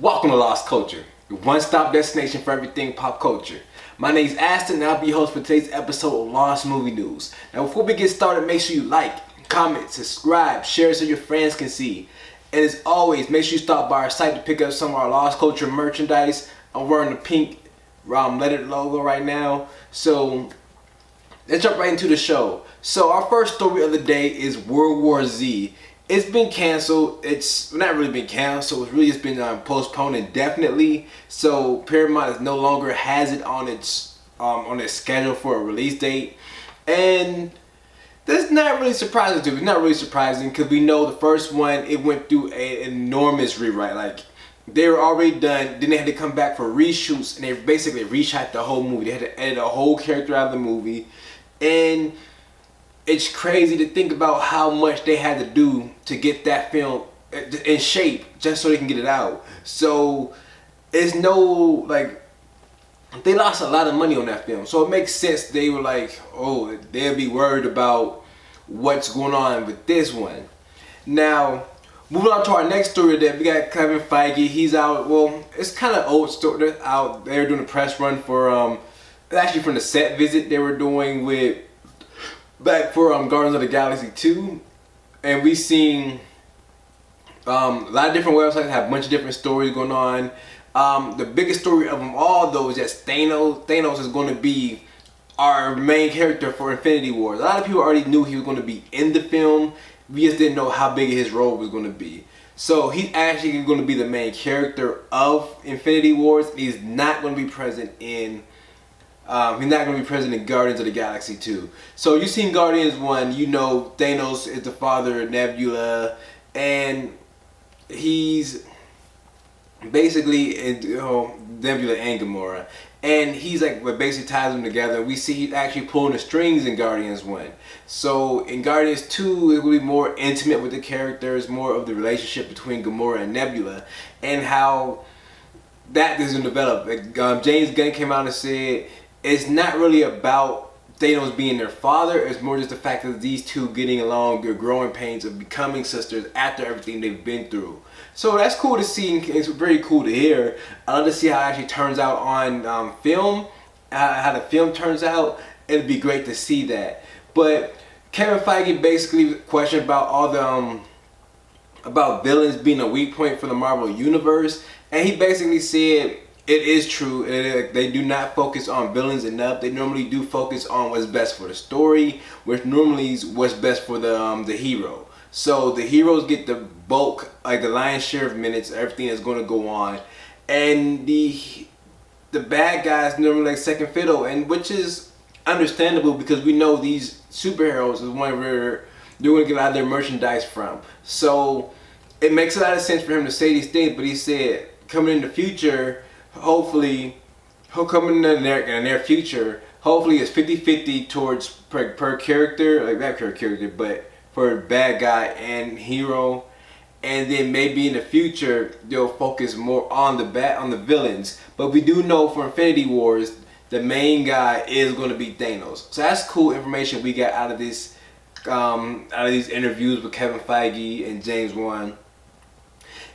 Welcome to Lost Culture, your one-stop destination for everything pop culture. My name is Astøn and I'll be your host for today's episode of Lost Movie News. Now before we get started, make sure you like, comment, subscribe, share so your friends can see. And as always, make sure you stop by our site to pick up some of our Lost Culture merchandise. I'm wearing the pink lettered logo right now. So let's jump right into the show. So our first story of the day is World War Z. It's been canceled. It's not really been canceled. It's really just been postponed indefinitely. So Paramount no longer has it on its schedule for a release date, and that's not really surprising to me. It's not really surprising because we know the first one, it went through an enormous rewrite. Like, they were already done, then they had to come back for reshoots, and they basically reshot the whole movie. They had to edit a whole character out of the movie, and it's crazy to think about how much they had to do to get that film in shape just so they can get it out. So it's they lost a lot of money on that film. So it makes sense they were like, oh, they'll be worried about what's going on with this one. Now, moving on to our next story today, we got Kevin Feige. He's out, well, it's kind of old story. They're out there doing a press run for, actually from the set visit they were doing back for Guardians of the Galaxy 2, and we've seen a lot of different websites have a bunch of different stories going on. The biggest story of them all, though, is that Thanos is going to be our main character for Infinity Wars. A lot of people already knew he was going to be in the film. We just didn't know how big his role was going to be. So he's actually going to be the main character of Infinity Wars. He's not going to be present in Guardians of the Galaxy 2. So you've seen Guardians 1, you know Thanos is the father of Nebula, and he's basically Nebula and Gamora, and he's like what basically ties them together. We see he's actually pulling the strings in Guardians 1. So in Guardians 2, it will be more intimate with the characters, more of the relationship between Gamora and Nebula, and how that is going to develop. James Gunn came out and said it's not really about Thanos being their father. It's more just the fact that these two getting along, their growing pains of becoming sisters after everything they've been through. So that's cool to see. It's very cool to hear. I love to see how it actually turns out on film, how the film turns out. It'd be great to see that. But Kevin Feige basically questioned about all the about villains being a weak point for the Marvel Universe, and he basically said it is true. They do not focus on villains enough. They normally do focus on what's best for the story, which normally is what's best for the hero. So the heroes get the bulk, like the lion's share of minutes, everything that's going to go on, and the bad guys normally like second fiddle, and which is understandable because we know these superheroes is one where they're going to get a lot of their merchandise from. So it makes a lot of sense for him to say these things. But he said coming in the future, hopefully, he'll come in the near future. Hopefully, it's 50-50 towards per character, like not per character, but for bad guy and hero. And then maybe in the future they'll focus more on the villains. But we do know for Infinity Wars, the main guy is going to be Thanos. So that's cool information we got out of this, out of these interviews with Kevin Feige and James Wan.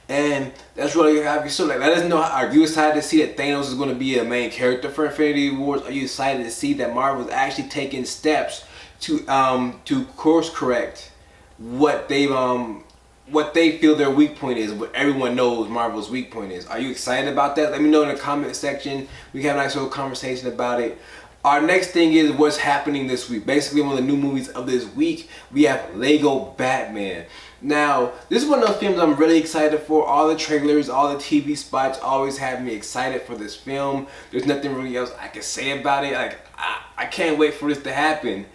And that's really happy. So let us know, are you excited to see that Thanos is going to be a main character for Infinity Wars? Are you excited to see that Marvel is actually taking steps to course correct what they feel their weak point is, what everyone knows Marvel's weak point is? Are you excited about that? Let me know in the comment section. We can have a nice little conversation about it. Our next thing is what's happening this week. Basically, one of the new movies of this week, we have Lego Batman. Now, this is one of those films I'm really excited for. All the trailers, all the TV spots always have me excited for this film. There's nothing really else I can say about it. Like, I can't wait for this to happen.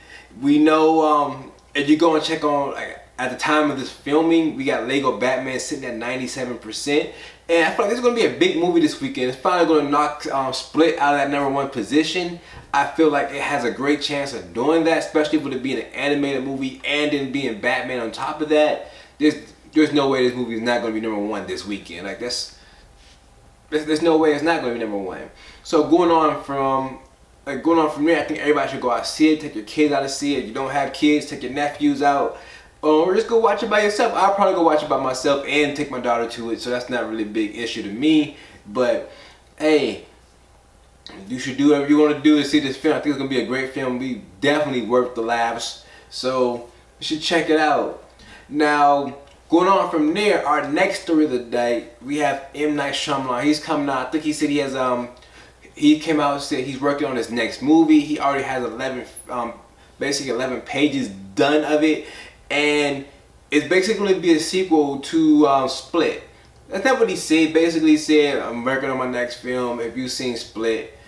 We know, if you go and check on, like, at the time of this filming, we got Lego Batman sitting at 97%. And I feel like this is going to be a big movie this weekend. It's finally going to knock Split out of that #1 position. I feel like it has a great chance of doing that, especially with it being an animated movie and then being Batman on top of that. There's no way this movie is not going to be #1 this weekend. Like, there's no way it's not going to be #1. So going on from there, I think everybody should go out and see it. Take your kids out to see it. If you don't have kids, take your nephews out. or just go watch it by yourself. I'll probably go watch it by myself and take my daughter to it, so that's not really a big issue to me. But hey, you should do whatever you want to do to see this film. I think it's gonna be a great film. Be definitely worth the laughs. So you should check it out. Now, going on from there, our next story of the day, we have M. Night Shyamalan. He's coming out. I think he said he has he came out and said he's working on his next movie. He already has 11 pages done of it, and it's basically going to be a sequel to Split. That's not what he said. Basically, he said, I'm working on my next film. If you've seen Split,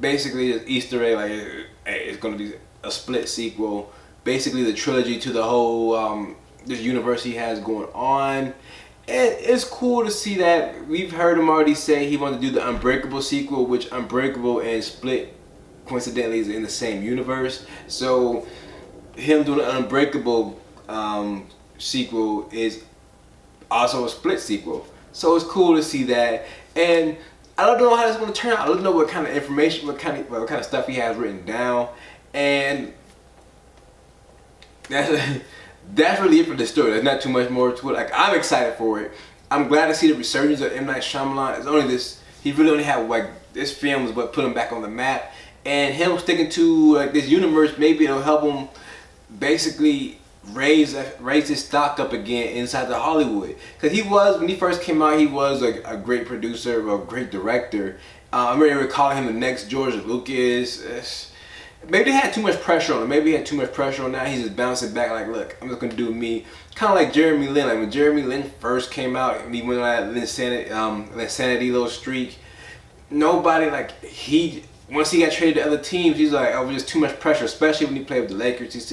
basically it's Easter egg, like it's going to be a Split sequel. Basically the trilogy to the whole this universe he has going on. And it's cool to see that. We've heard him already say he wanted to do the Unbreakable sequel, which Unbreakable and Split coincidentally is in the same universe. So him doing an Unbreakable sequel is also a Split sequel. So it's cool to see that. And I don't know how it's going to turn out. I don't know what kind of information, what kind of stuff he has written down. And that's really it for the story. There's not too much more to it. Like, I'm excited for it. I'm glad to see the resurgence of M. Night Shyamalan. It's only this, he really only had like, this film is what put him back on the map. And him sticking to like this universe, maybe it'll help him basically raise his stock up again inside the Hollywood. Because he was, when he first came out, he was a great producer, a great director. I remember calling him the next George Lucas. Maybe they had too much pressure on him. Maybe he had too much pressure on that. He's just bouncing back like, look, I'm just going to do me. Kind of like Jeremy Lin. Like when Jeremy Lin first came out and he went on that insanity little streak, nobody, like, once he got traded to other teams, he's like, oh, just too much pressure, especially when he played with the Lakers.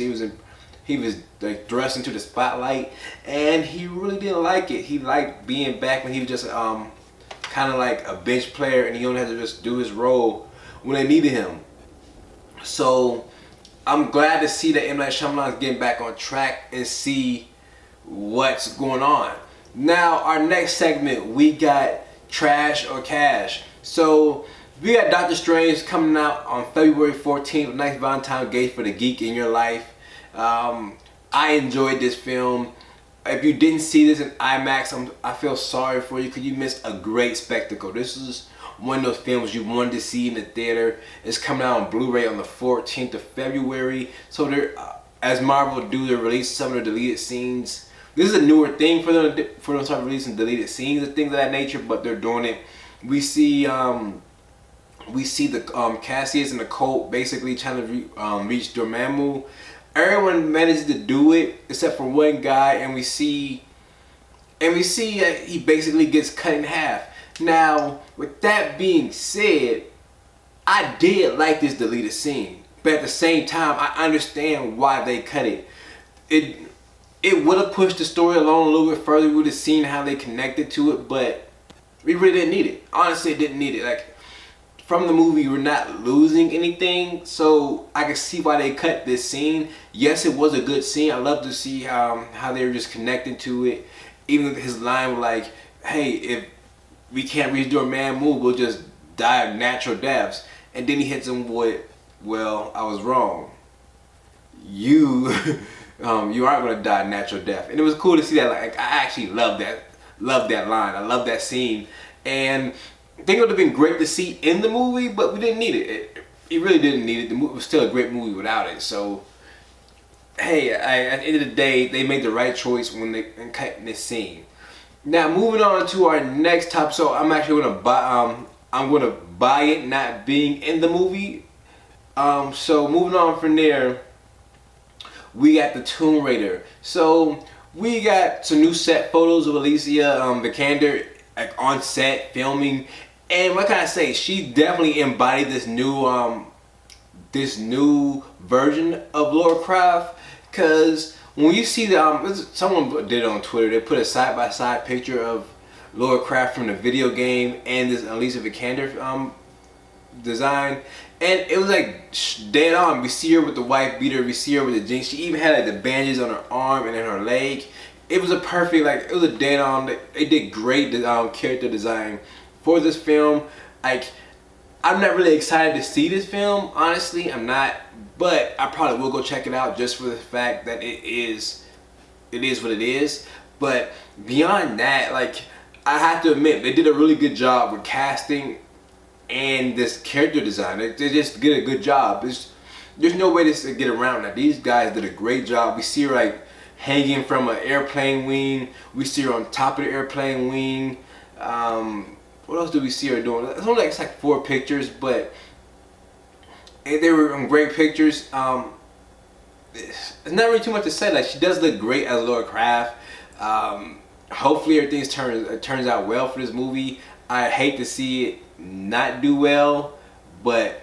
He was like thrust into the spotlight, and he really didn't like it. He liked being back when he was just kind of like a bench player, and he only had to just do his role when they needed him. So I'm glad to see that M. Night Shyamalan is getting back on track and see what's going on. Now, our next segment, we got Trash or Cash. So we got Doctor Strange coming out on February 14th, a nice Valentine's gift for the geek in your life. I enjoyed this film. If you didn't see this in IMAX, I feel sorry for you because you missed a great spectacle. This is one of those films you wanted to see in the theater. It's coming out on Blu-ray on the 14th of February. So they're, as Marvel do, they're releasing some of the deleted scenes. This is a newer thing for them to start releasing deleted scenes and things of that nature, but they're doing it. We see the Kaecilius and the cult basically trying to reach Dormammu. Everyone manages to do it except for one guy, and we see that he basically gets cut in half. Now, with that being said, I did like this deleted scene, but at the same time, I understand why they cut it. It would have pushed the story along a little bit further. We would have seen how they connected to it, but we really didn't need it. Honestly, it didn't need it. Like, from the movie, we're not losing anything, so I can see why they cut this scene. Yes, it was a good scene. I love to see how they were just connecting to it. Even his line was like, hey, if we can't reach Dormammu, we'll just die of natural deaths. And then he hits him with, well, I was wrong. You aren't going to die of natural death. And it was cool to see that. Like, I actually love that line. I love that scene. And I think it would have been great to see in the movie, but we didn't need it. It really didn't need it. The movie was still a great movie without it. So, hey, at the end of the day, they made the right choice when they cut this scene. Now, moving on to our next topic. So, I'm actually going to buy. I'm going to buy it, not being in the movie. So, moving on from there, we got the Tomb Raider. So, we got some new set photos of Alicia Vikander, like on set filming. And what can I say? She definitely embodied this new version of Lara Croft. Cause when you see someone did it on Twitter, they put a side-by-side picture of Lara Croft from the video game and this Alicia Vikander design, and it was like dead on. We see her with the white beater, we see her with the jeans. She even had like the bandages on her arm and in her leg. It was a perfect, like, it was a dead on. They did great character design for this film. Like, I'm not really excited to see this film, honestly. I'm not, but I probably will go check it out just for the fact that it is it is what it is. But beyond that, like, I have to admit, they did a really good job with casting and this character design. They just did a good job. There's no way to get around that. These guys did a great job. We see her like hanging from an airplane wing. We see her on top of the airplane wing. What else do we see her doing? It's like 4 pictures, but they were great pictures. It's not really too much to say. Like, she does look great as Lara Croft. Hopefully everything turns out well for this movie. I hate to see it not do well, but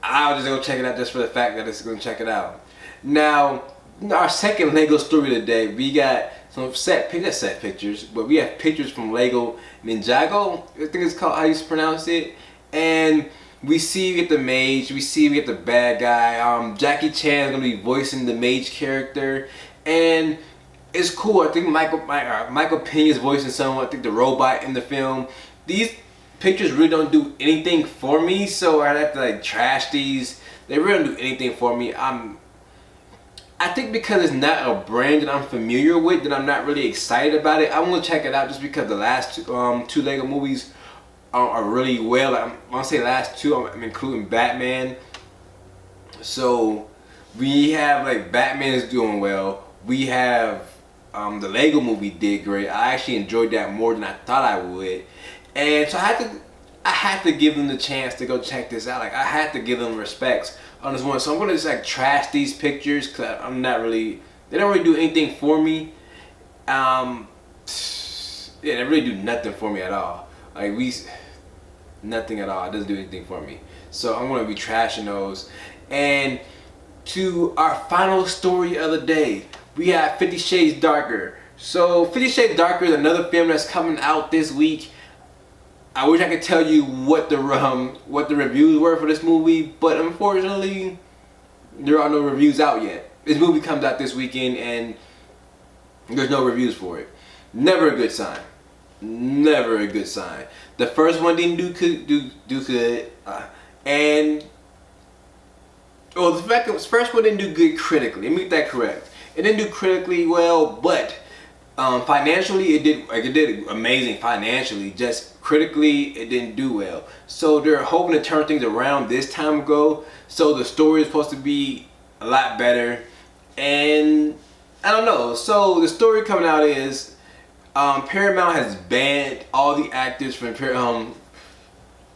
I'll just go check it out just for the fact that it's going to check it out. Now, our second Lego story today, we got some set pictures, but we have pictures from Lego Ninjago, I think it's called, how you pronounce it. And we get the mage, we get the bad guy. Jackie Chan is going to be voicing the mage character, and it's cool. I think Michael Peña is voicing someone. I think the robot in the film. These pictures really don't do anything for me, so I'd have to like trash these. They really don't do anything for me. I think because it's not a brand that I'm familiar with, that I'm not really excited about it. I'm gonna check it out just because the last two Lego movies are really well. I'm gonna say last two. I'm including Batman. So we have like Batman is doing well. We have the Lego movie did great. I actually enjoyed that more than I thought I would, and so I had to give them the chance to go check this out. Like, I had to give them respects on this one. So I'm gonna just like trash these pictures because I'm not really. They don't really do anything for me. Yeah, they really do nothing for me at all. Like, nothing at all. It doesn't do anything for me. So I'm gonna be trashing those. And to our final story of the day, we have 50 Shades Darker. So 50 Shades Darker is another film that's coming out this week. I wish I could tell you what the reviews were for this movie, but unfortunately, there are no reviews out yet. This movie comes out this weekend, and there's no reviews for it. Never a good sign. Never a good sign. The first one didn't do good, and well, the fact that the first one didn't do good critically. Let me get that correct. It didn't do critically well, but financially it did amazing financially. Just critically, it didn't do well. So they're hoping to turn things around this time ago. So the story is supposed to be a lot better, and I don't know. So the story coming out is Paramount has banned all the actors from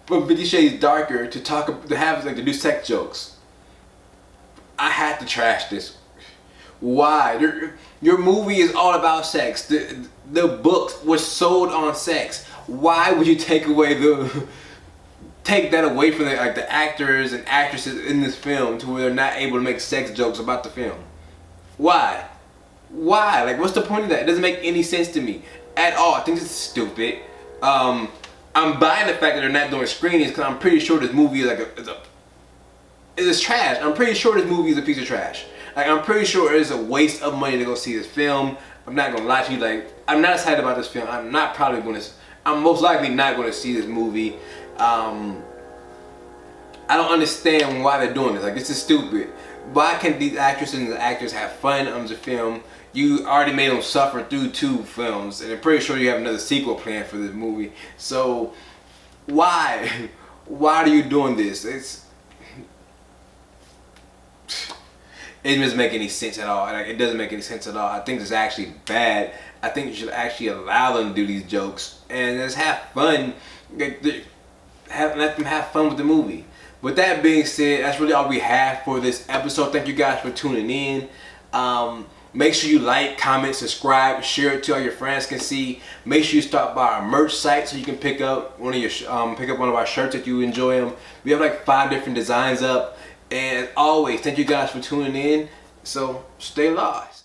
50 Shades Darker to do sex jokes. I had to trash this. Why? Your movie is all about sex. The book was sold on sex. Why would you take that away from the actors and actresses in this film to where they're not able to make sex jokes about the film? Why? Why? Like, what's the point of that? It doesn't make any sense to me at all. I think it's stupid. I'm buying the fact that they're not doing screenings because I'm pretty sure this movie is trash. I'm pretty sure this movie is a piece of trash. Like, I'm pretty sure it's a waste of money to go see this film. I'm not gonna lie to you. Like, I'm not excited about this film. I'm most likely not gonna see this movie. I don't understand why they're doing this. Like, this is stupid. Why can't these actresses and actors have fun on the film? You already made them suffer through 2 films, and I'm pretty sure you have another sequel planned for this movie. So why? Why are you doing this? It doesn't make any sense at all. Like, it doesn't make any sense at all. I think it's actually bad. I think you should actually allow them to do these jokes and just have fun. Let them have fun with the movie. With that being said, that's really all we have for this episode. Thank you guys for tuning in. Make sure you like, comment, subscribe, share it to all your friends can see. Make sure you stop by our merch site so you can pick up one of our shirts if you enjoy them. We have like 5 different designs up. And as always, thank you guys for tuning in. So stay lost.